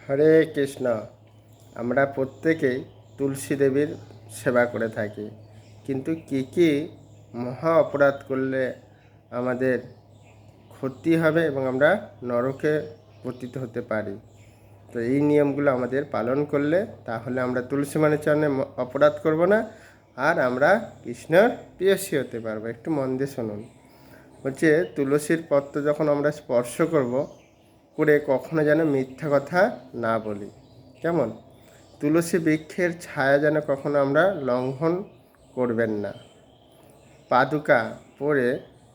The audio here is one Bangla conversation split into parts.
হরে কৃষ্ণ। আমরা প্রত্যেকেই তুলসী দেবীর সেবা করে থাকি, কিন্তু কি কি মহা অপরাধ করলে আমাদের ক্ষতি হবে এবং আমরা নরকে পতিত হতে পারি। তো এই নিয়মগুলো আমাদের পালন করলে তাহলে আমরা তুলসী মানের চরণে অপরাধ করব না, আর আমরা কৃষ্ণর প্রেয়সী হতে পারবো। একটু মন দিয়ে শুনুন। হচ্ছে তুলসীর পত্র যখন আমরা স্পর্শ করে কখনো যেন মিথ্যা কথা না বলি। কেমন? তুলসী বৃক্ষের ছায়া যেন কখনো আমরা লঙ্ঘন করবেন না। পাদুকা পরে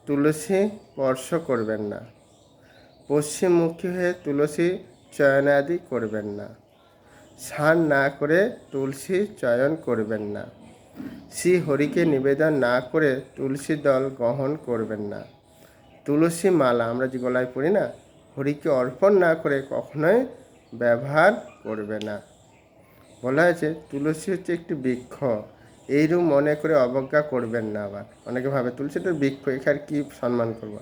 তুলসী স্পর্শ করবেন না। পশ্চিমমুখী হয়ে তুলসী চয়নাদি করবেন না। স্নান না করে তুলসী চয়ন করবেন না। শ্রী হরিকে নিবেদন না করে তুলসী দল গ্রহণ করবেন না। তুলসী মালা আমরা যে গলায় পড়ি না, হরিকে অর্পণ না করে কখনোই ব্যবহার করবে না। বলা হয়েছে তুলসী হচ্ছে একটি বৃক্ষ, এইরূপ মনে করে অবজ্ঞা করবেন না। আবার অনেকে ভাবে তুলসীটা বৃক্ষ, এখানে কি সম্মান করব,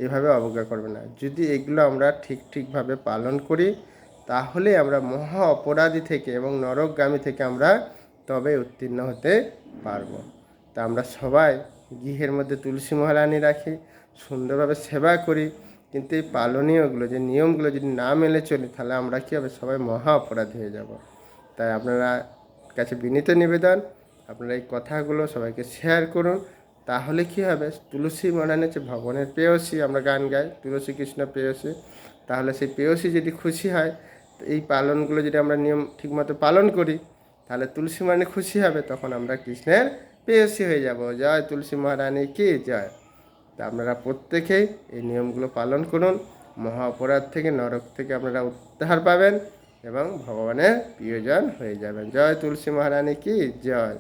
এভাবে অবজ্ঞা করবে না। যদি এগুলো আমরা ঠিকভাবে পালন করি তাহলে আমরা মহা অপরাধী থেকে এবং নরকগামী থেকে আমরা তবে উত্তীর্ণ হতে পারব। তা আমরা সবাই গৃহের মধ্যে তুলসী মহারানী রাখি, সুন্দরভাবে সেবা করি, কিন্তু এই পালনীয়গুলো যে নিয়মগুলো যদি না মেনে চলি তাহলে আমরা কী হবে, সবাই মহা অপরাধী হয়ে যাব। তাই আপনারা কাছে বিনীত নিবেদন, আপনারা এই কথাগুলো সবাইকে শেয়ার করুন। তাহলে কী হবে, তুলসী মানে হচ্ছে ভগবানের প্রেয়সী। আমরা গান গাই তুলসী কৃষ্ণ প্রেয়সী, তাহলে সেই প্রেয়সী যদি খুশি হয়, তো এই পালনগুলো যদি আমরা নিয়ম ঠিকমতো পালন করি তাহলে তুলসী মানে খুশি হবে, তখন আমরা কৃষ্ণের প্রেয়সী হয়ে যাব। জয় তুলসী মহারানী কি জয়। তা আপনারা প্রত্যেকেই এই নিয়মগুলো পালন করুন। মহা অপরাধ থেকে, নরক থেকে আপনারা উদ্ধার পাবেন এবং ভগবানের প্রিয়জন হয়ে যাবেন। জয় তুলসী মহারানী কি জয়।